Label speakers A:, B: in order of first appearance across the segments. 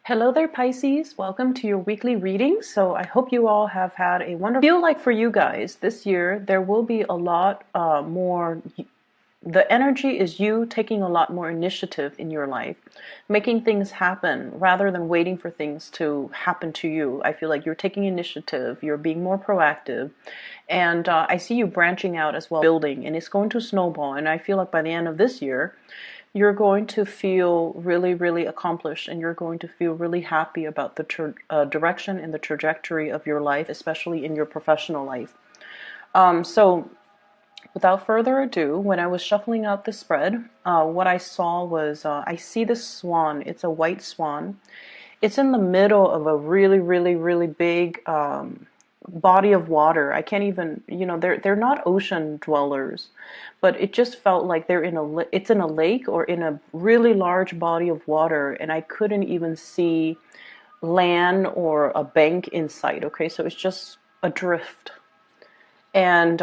A: Hello there, Pisces. Welcome to your weekly reading. So I hope you all have had a wonderful. I feel like for you guys this year, there will be a lot more. The energy is you taking a lot more initiative in your life, making things happen rather than waiting for things to happen to you. I feel like you're taking initiative, you're being more proactive, and I see you branching out as well, building, and it's going to snowball. And I feel like by the end of this year, you're going to feel really, really accomplished, and you're going to feel really happy about the direction and the trajectory of your life, especially in your professional life. So without further ado, when I was shuffling out the spread, what I saw was I see this swan. It's a white swan. It's in the middle of a really, really, really big body of water. I can't even, they're not ocean dwellers, but it just felt like it's in a lake or in a really large body of water, and I couldn't even see land or a bank in sight. Okay, so it's just adrift, and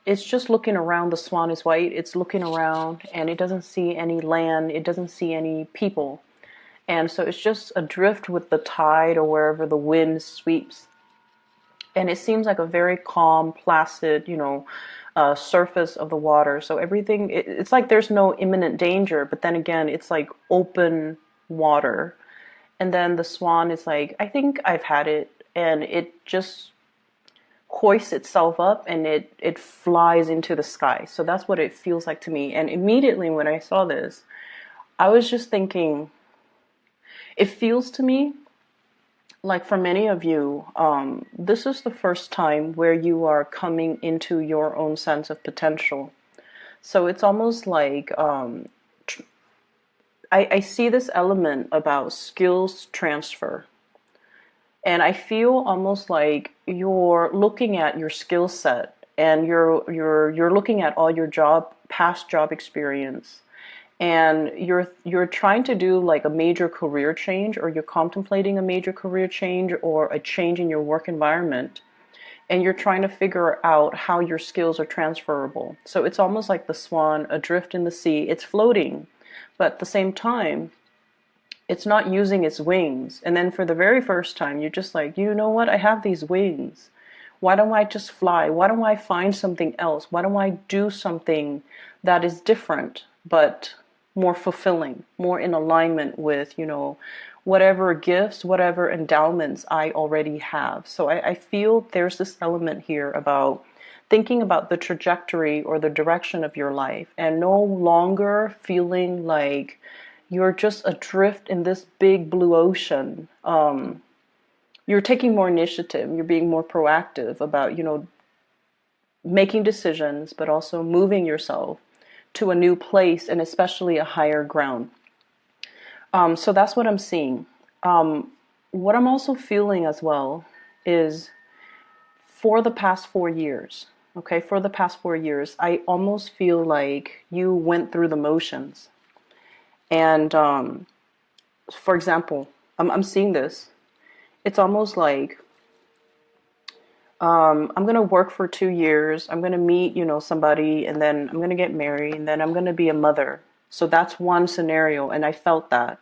A: it's just looking around. The swan is white. It's looking around, and it doesn't see any land. It doesn't see any people, and so it's just adrift with the tide or wherever the wind sweeps. And it seems like a very calm, placid, surface of the water. So everything, it's like there's no imminent danger, but then again, it's like open water. And then the swan is like, I think I've had it, and it just hoists itself up and it flies into the sky. So that's what it feels like to me. And immediately when I saw this, I was just thinking, it feels to me like for many of you, this is the first time where you are coming into your own sense of potential. So it's almost like I see this element about skills transfer. And I feel almost like you're looking at your skill set, and you're looking at all your past job experience, and you're trying to do like a major career change, or you're contemplating a major career change or a change in your work environment, and you're trying to figure out how your skills are transferable. So it's almost like the swan adrift in the sea. It's floating, but at the same time it's not using its wings. And then for the very first time, you're just like, you know what, I have these wings. Why don't I just fly? Why don't I find something else? Why don't I do something that is different but more fulfilling, more in alignment with, whatever gifts, whatever endowments I already have. So I feel there's this element here about thinking about the trajectory or the direction of your life, and no longer feeling like you're just adrift in this big blue ocean. You're taking more initiative. You're being more proactive about, making decisions, but also moving yourself to a new place, and especially a higher ground. So that's what I'm seeing. What I'm also feeling as well is for the past 4 years, I almost feel like you went through the motions. And for example, I'm seeing this. It's almost like I'm going to work for 2 years. I'm going to meet, somebody, and then I'm going to get married, and then I'm going to be a mother. So that's one scenario, and I felt that.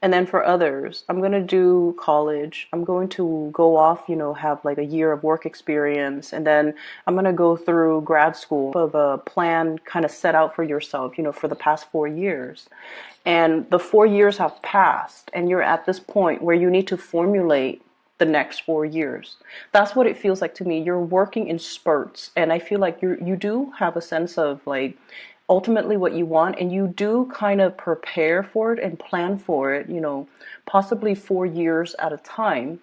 A: And then for others, I'm going to do college. I'm going to go off, have like a year of work experience, and then I'm going to go through grad school of a plan kind of set out for yourself, for the past 4 years. And the 4 years have passed, and you're at this point where you need to formulate the next 4 years. That's what it feels like to me. You're working in spurts, and I feel like you do have a sense of like ultimately what you want, and you do kind of prepare for it and plan for it, possibly 4 years at a time.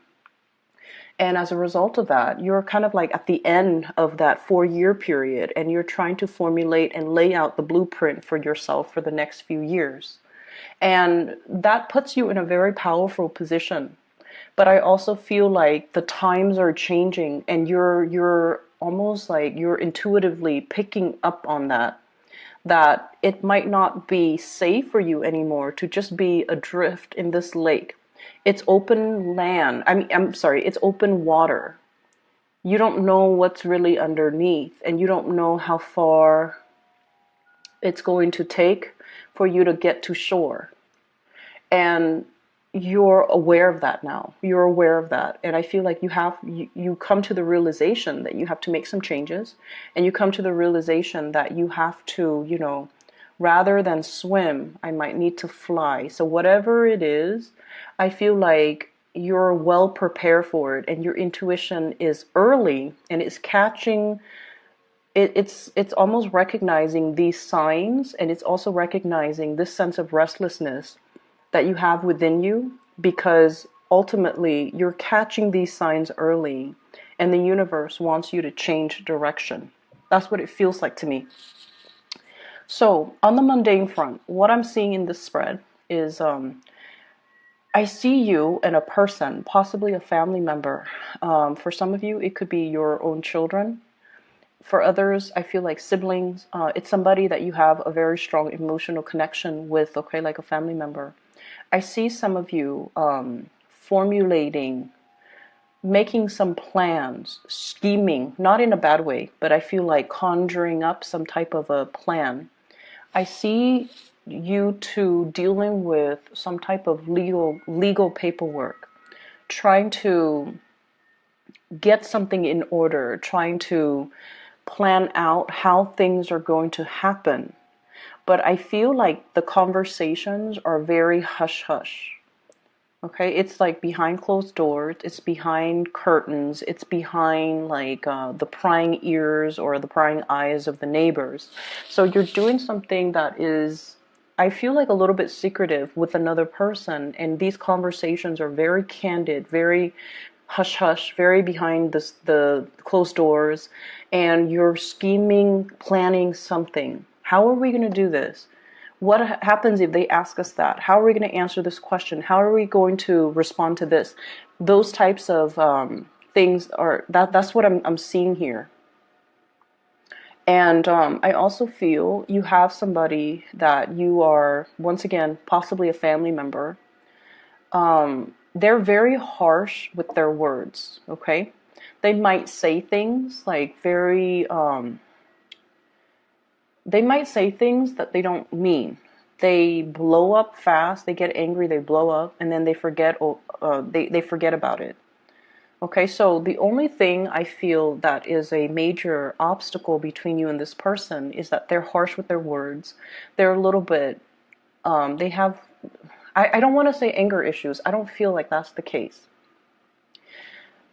A: And as a result of that, you're kind of like at the end of that 4 year period, and you're trying to formulate and lay out the blueprint for yourself for the next few years. And that puts you in a very powerful position. But I also feel like the times are changing, and you're almost like you're intuitively picking up on that it might not be safe for you anymore to just be adrift in this lake. It's open land. It's open water. You don't know what's really underneath, and you don't know how far it's going to take for you to get to shore. And you're aware of that now. You're aware of that. And I feel like you come to the realization that you have to make some changes, and you come to the realization that you have to, rather than swim, I might need to fly. So whatever it is, I feel like you're well prepared for it, and your intuition is early and it's catching it's almost recognizing these signs, and it's also recognizing this sense of restlessness that you have within you, because ultimately you're catching these signs early and the universe wants you to change direction. That's what it feels like to me. So on the mundane front, what I'm seeing in this spread is I see you and a person, possibly a family member. For some of you, it could be your own children. For others, I feel like siblings. It's somebody that you have a very strong emotional connection with, okay, like a family member. I see some of you formulating, making some plans, scheming, not in a bad way, but I feel like conjuring up some type of a plan. I see you two dealing with some type of legal paperwork, trying to get something in order, trying to plan out how things are going to happen. But I feel like the conversations are very hush hush. Okay, it's like behind closed doors, it's behind curtains, it's behind like the prying ears or the prying eyes of the neighbors. So you're doing something that is, I feel like, a little bit secretive with another person, and these conversations are very candid, very hush hush, very behind the closed doors, and you're scheming, planning something. How are we going to do this? What happens if they ask us that? How are we going to answer this question? How are we going to respond to this? Those types of things are that's what I'm seeing here. And I also feel you have somebody that you are, once again, possibly a family member. They're very harsh with their words, okay? They might say things like they might say things that they don't mean. They blow up fast, they get angry, they blow up, and then they forget, they forget about it. Okay, so the only thing I feel that is a major obstacle between you and this person is that they're harsh with their words. They're a little bit, they have, I don't want to say anger issues. I don't feel like that's the case.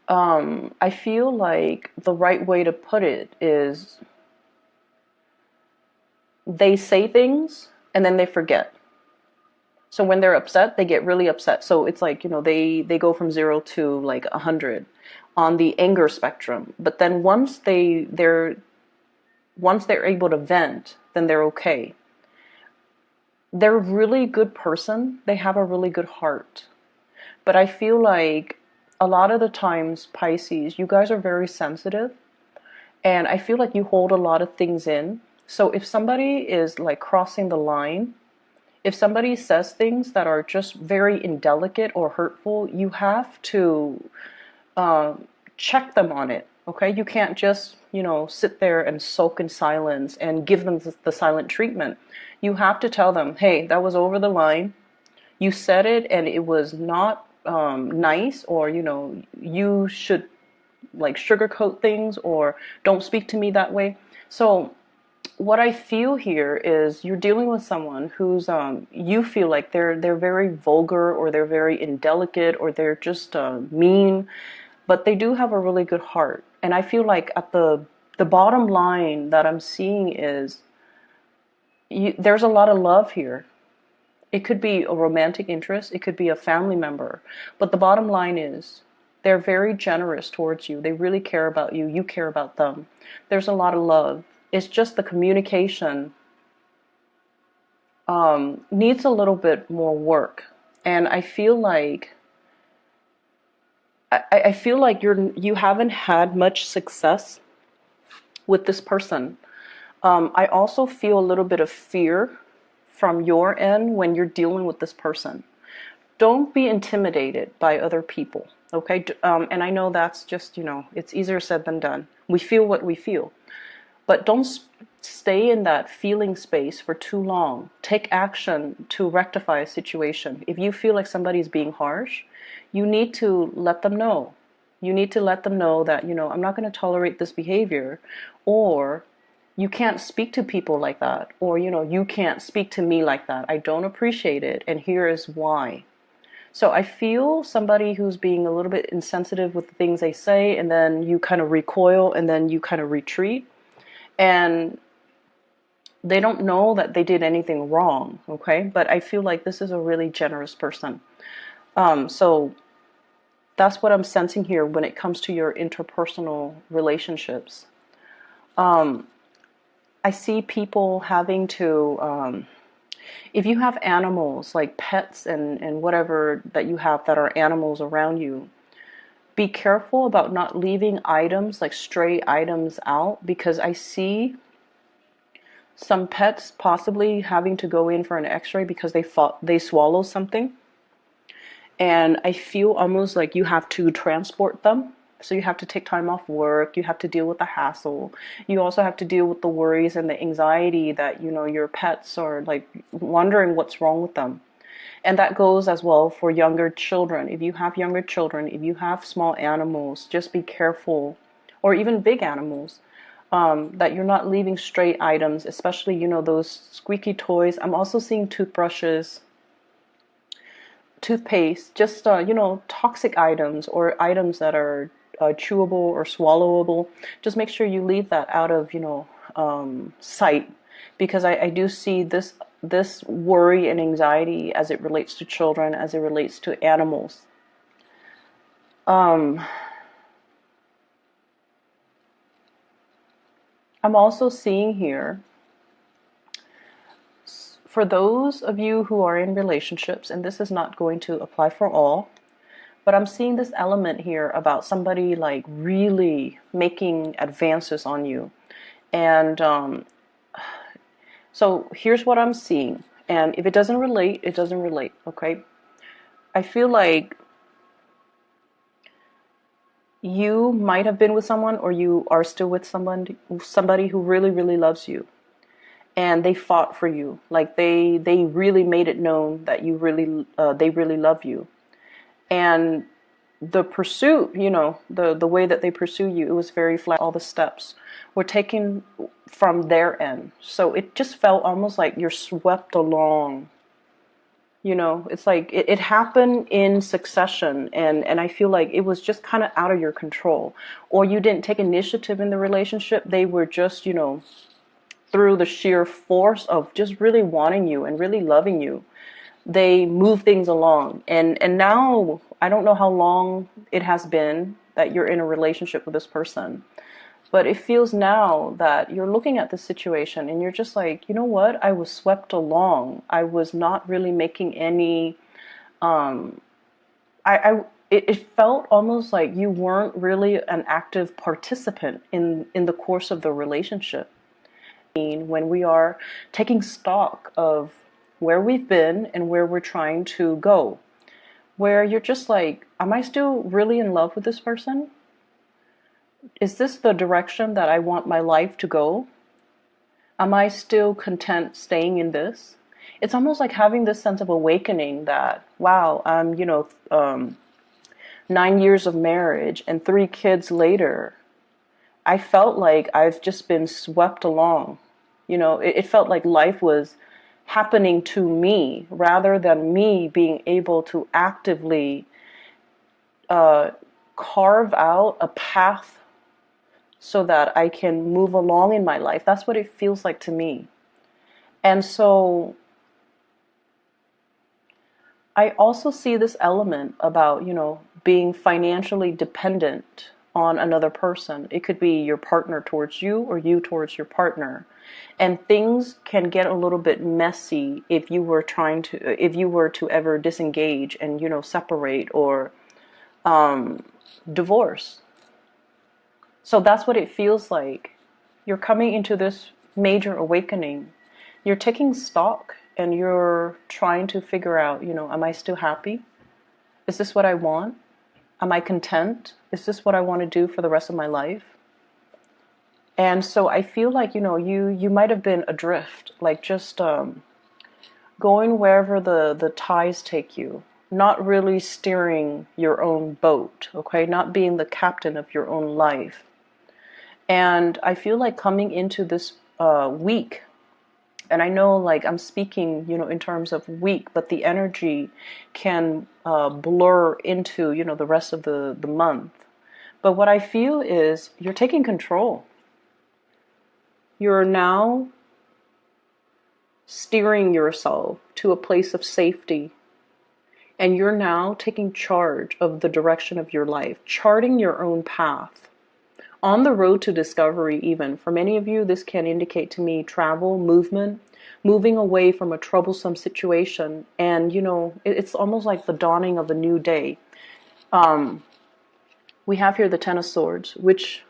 A: I feel like the right way to put it is they say things and then they forget. So when they're upset, they get really upset. So it's like, they go from 0 to like 100 on the anger spectrum. But then once they're able to vent, then they're okay. They're a really good person. They have a really good heart. But I feel like a lot of the times, Pisces, you guys are very sensitive. And I feel like you hold a lot of things in. So if somebody is like crossing the line, if somebody says things that are just very indelicate or hurtful, you have to check them on it. Okay, you can't just sit there and sulk in silence and give them the silent treatment. You have to tell them, hey, that was over the line. You said it and it was not nice, or you should like sugarcoat things, or don't speak to me that way. So what I feel here is you're dealing with someone who's you feel like they're very vulgar, or they're very indelicate, or they're just mean, but they do have a really good heart. And I feel like at the bottom line that I'm seeing is there's a lot of love here. It could be a romantic interest, it could be a family member, but the bottom line is they're very generous towards you. They really care about you. You care about them. There's a lot of love. It's just the communication needs a little bit more work. And I feel like you haven't had much success with this person. I also feel a little bit of fear from your end when you're dealing with this person. Don't be intimidated by other people, okay? And I know that's just, it's easier said than done. We feel what we feel. But don't stay in that feeling space for too long. Take action to rectify a situation. If you feel like somebody's being harsh, you need to let them know. You need to let them know that, I'm not going to tolerate this behavior, or you can't speak to people like that, or, you can't speak to me like that. I don't appreciate it, and here is why. So I feel somebody who's being a little bit insensitive with the things they say, and then you kind of recoil, and then you kind of retreat. And they don't know that they did anything wrong, okay? But I feel like this is a really generous person. So that's what I'm sensing here when it comes to your interpersonal relationships. I see people having to, if you have animals like pets and whatever that you have that are animals around you, be careful about not leaving items like stray items out, because I see some pets possibly having to go in for an x-ray because they swallow something. And I feel almost like you have to transport them. So you have to take time off work. You have to deal with the hassle. You also have to deal with the worries and the anxiety that, your pets are like wondering what's wrong with them. And that goes as well for younger children. If you have younger children, if you have small animals, just be careful, or even big animals, that you're not leaving stray items, especially, those squeaky toys. I'm also seeing toothbrushes, toothpaste, just, toxic items or items that are chewable or swallowable. Just make sure you leave that out of, sight, because I do see this worry and anxiety as it relates to children, as it relates to animals. I'm also seeing here, for those of you who are in relationships, and this is not going to apply for all, but I'm seeing this element here about somebody like really making advances on you. And so here's what I'm seeing. And if it doesn't relate, it doesn't relate, okay? I feel like you might have been with someone, or you are still with somebody who really, really loves you. And they fought for you. Like they really made it known that they really love you. And the pursuit, the way that they pursue you, it was very flat. All the steps were taken from their end. So it just felt almost like you're swept along. It's like it happened in succession, and I feel like it was just kind of out of your control. Or you didn't take initiative in the relationship. They were just, through the sheer force of just really wanting you and really loving you, they move things along. And now, I don't know how long it has been that you're in a relationship with this person, but it feels now that you're looking at the situation and you're just like, you know what? I was swept along. I was not really making any, it felt almost like you weren't really an active participant in the course of the relationship. When we are taking stock of where we've been and where we're trying to go, where you're just like, am I still really in love with this person? Is this the direction that I want my life to go? Am I still content staying in this? It's almost like having this sense of awakening that, wow, I'm, 9 years of marriage and 3 kids later, I felt like I've just been swept along. It felt like life was happening to me rather than me being able to actively carve out a path so that I can move along in my life. That's what it feels like to me. And so I also see this element about, being financially dependent on another person. It could be your partner towards you or you towards your partner. And things can get a little bit messy if you were to ever disengage and, separate or divorce. So that's what it feels like. You're coming into this major awakening. You're taking stock and you're trying to figure out, am I still happy? Is this what I want? Am I content? Is this what I want to do for the rest of my life? And so I feel like, you might have been adrift, like just going wherever the tides take you, not really steering your own boat, okay? Not being the captain of your own life. And I feel like coming into this week, and I know like I'm speaking, in terms of week, but the energy can blur into, the rest of the month. But what I feel is you're taking control. You're now steering yourself to a place of safety. And you're now taking charge of the direction of your life, charting your own path. On the road to discovery, even. For many of you, this can indicate to me travel, movement, moving away from a troublesome situation. And, it's almost like the dawning of a new day. We have here the Ten of Swords, which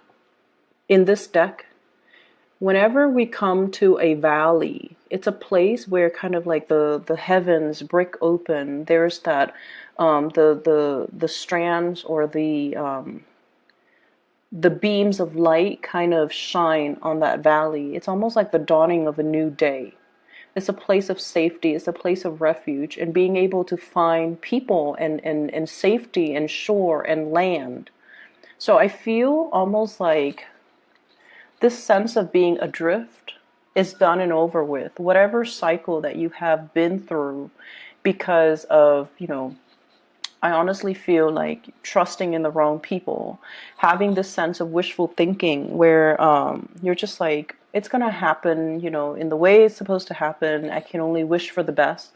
A: in this deck, whenever we come to a valley, it's a place where kind of like the heavens break open. There's that the strands or the beams of light kind of shine on that valley. It's almost like the dawning of a new day. It's a place of safety. It's a place of refuge, and being able to find people and safety and shore and land. So I feel almost like this sense of being adrift is done and over with. Whatever cycle that you have been through because of, I honestly feel like trusting in the wrong people, having this sense of wishful thinking where you're just like, it's going to happen, in the way it's supposed to happen. I can only wish for the best,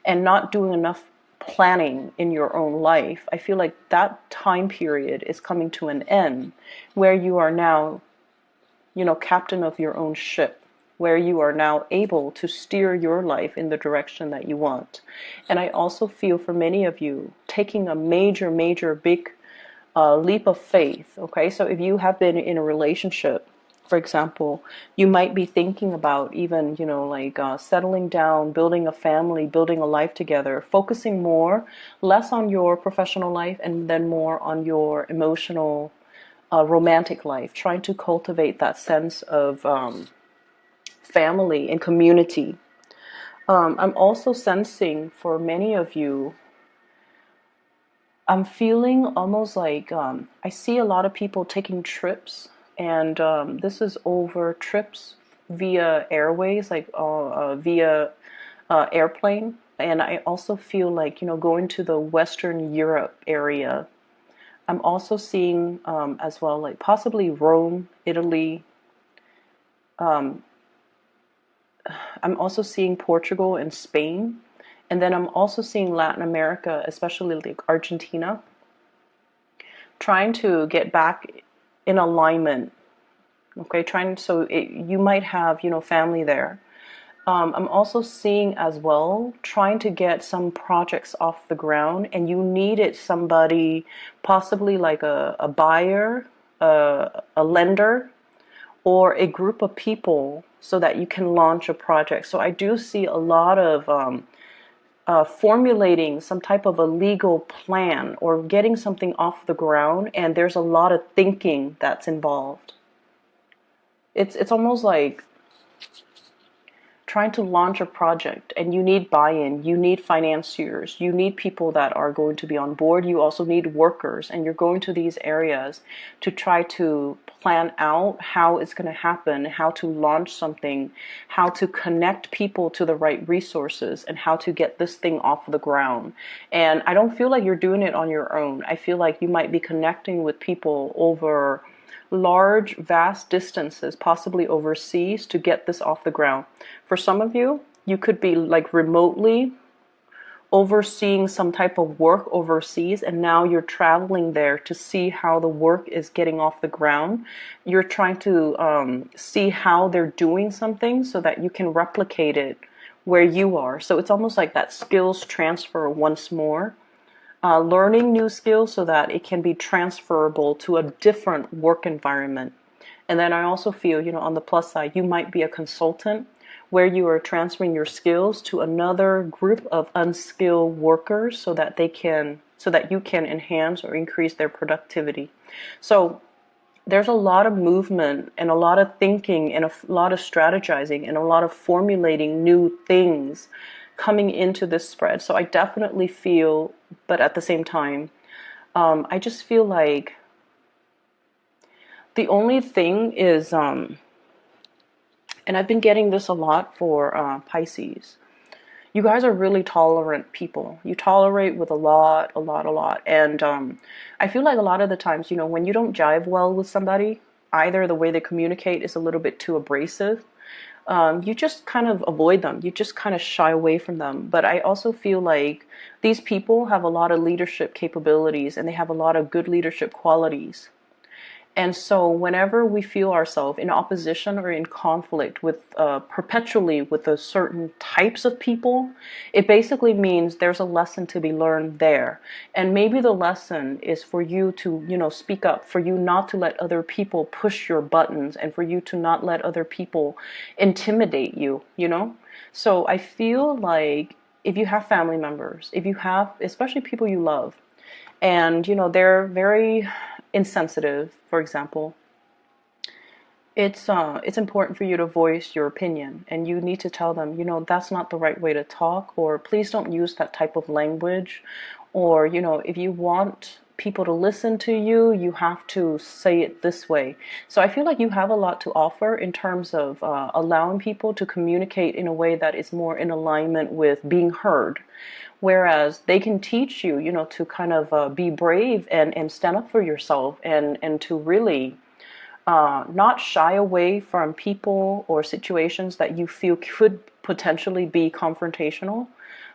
A: and not doing enough planning in your own life. I feel like that time period is coming to an end where you are now, captain of your own ship, where you are now able to steer your life in the direction that you want. And I also feel for many of you taking a major, major, big leap of faith. Okay, so if you have been in a relationship, for example, you might be thinking about even, settling down, building a family, building a life together, focusing less on your professional life and then more on your emotional, romantic life, trying to cultivate that sense of family and community. I'm also sensing for many of you, I'm feeling almost like I see a lot of people taking trips, and this is over trips via airways, like via airplane. And I also feel like, going to the Western Europe area. I'm also seeing as well, like possibly Rome, Italy. I'm also seeing Portugal and Spain. And then I'm also seeing Latin America, especially like Argentina, trying to get back in alignment. Okay, you might have, family there. I'm also seeing as well, trying to get some projects off the ground, and you needed somebody, possibly like a buyer, a lender, or a group of people so that you can launch a project. So I do see a lot of formulating some type of a legal plan or getting something off the ground, and there's a lot of thinking that's involved. It's almost like trying to launch a project, and you need buy-in, you need financiers, you need people that are going to be on board, you also need workers, and you're going to these areas to try to plan out how it's going to happen, how to launch something, how to connect people to the right resources, and how to get this thing off the ground. And I don't feel like you're doing it on your own. I feel like you might be connecting with people over large, vast distances, possibly overseas, to get this off the ground. For some of you, you could be like remotely overseeing some type of work overseas, and now you're traveling there to see how the work is getting off the ground. You're trying to see how they're doing something so that you can replicate it where you are. So it's almost like that skills transfer once more. Learning new skills so that it can be transferable to a different work environment. And then I also feel, on the plus side, you might be a consultant where you are transferring your skills to another group of unskilled workers so that you can enhance or increase their productivity. So there's a lot of movement and a lot of thinking and a lot of strategizing and a lot of formulating new things coming into this spread. So I definitely feel, but at the same time, I just feel like the only thing is, and I've been getting this a lot for Pisces. You guys are really tolerant people. You tolerate with a lot, a lot, a lot. And I feel like a lot of the times, you know, when you don't jive well with somebody, either the way they communicate is a little bit too abrasive, you just kind of avoid them. You just kind of shy away from them. But I also feel like these people have a lot of leadership capabilities and they have a lot of good leadership qualities. And so whenever we feel ourselves in opposition or in conflict with perpetually with the certain types of people, it basically means there's a lesson to be learned there. And maybe the lesson is for you to, you know, speak up, for you not to let other people push your buttons, and for you to not let other people intimidate you, you know? So I feel like if you have family members, if you have, especially people you love, and you know they're very insensitive, for example, it's important for you to voice your opinion, and you need to tell them, you know, that's not the right way to talk, or please don't use that type of language, or you know, if you want people to listen to you, you have to say it this way. So I feel like you have a lot to offer in terms of allowing people to communicate in a way that is more in alignment with being heard. Whereas they can teach you, you know, to kind of be brave and stand up for yourself, and to really not shy away from people or situations that you feel could potentially be confrontational,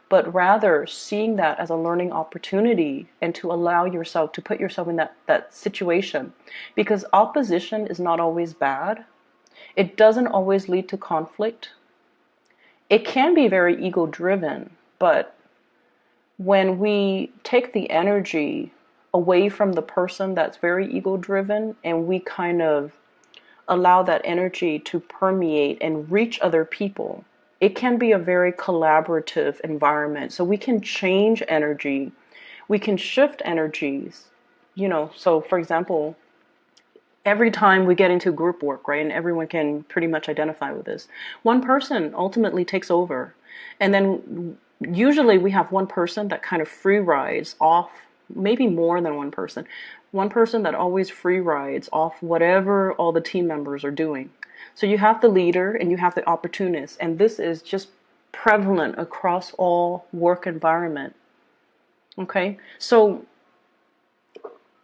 A: but rather seeing that as a learning opportunity, and to allow yourself to put yourself in that situation. Because opposition is not always bad. It doesn't always lead to conflict. It can be very ego driven, but when we take the energy away from the person that's very ego driven, and we kind of allow that energy to permeate and reach other people, it can be a very collaborative environment. So we can change energy, we can shift energies, you know. So for example, every time we get into group work, right, and everyone can pretty much identify with this, one person ultimately takes over, and then usually we have one person that kind of free rides off, maybe more than one person that always free rides off whatever all the team members are doing. So you have the leader and you have the opportunist, and this is just prevalent across all work environment. Okay, so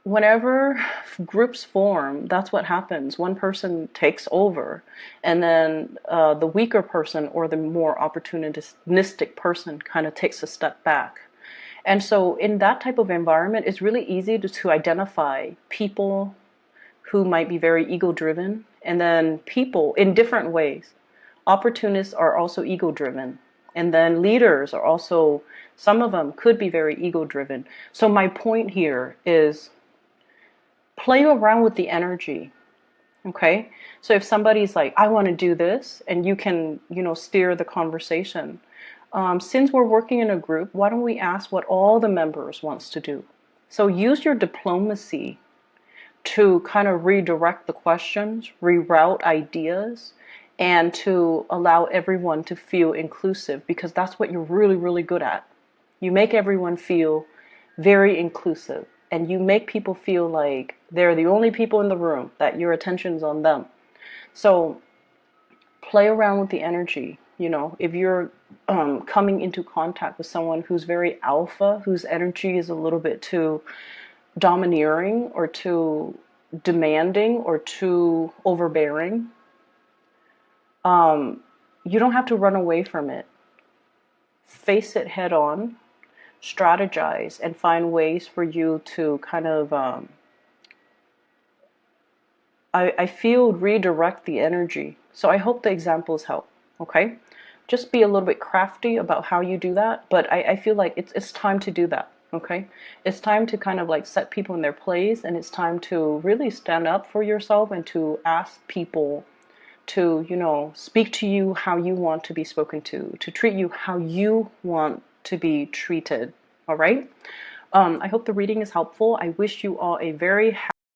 A: whenever groups form, that's what happens. One person takes over, and then the weaker person or the more opportunistic person kind of takes a step back. And so in that type of environment, it's really easy to identify people who might be very ego driven, and then people in different ways. Opportunists are also ego driven, and then leaders are also, some of them could be very ego driven. So my point here is, play around with the energy. Okay, so if somebody's like, I want to do this, and you can, you know, steer the conversation. Since we're working in a group, why don't we ask what all the members wants to do? So use your diplomacy to kind of redirect the questions, reroute ideas, and to allow everyone to feel inclusive, because that's what you're really, really good at. You make everyone feel very inclusive, and you make people feel like they're the only people in the room, that your attention's on them. So play around with the energy. You know, if you're coming into contact with someone who's very alpha, whose energy is a little bit too domineering or too demanding or too overbearing, you don't have to run away from it. Face it head on, strategize, and find ways for you to kind of, I feel, redirect the energy. So I hope the examples help, okay? Just be a little bit crafty about how you do that, but I feel like it's time to do that, okay? It's time to kind of like set people in their place, and it's time to really stand up for yourself and to ask people to, you know, speak to you how you want to be spoken to treat you how you want to be treated, all right? I hope the reading is helpful. I wish you all a very happy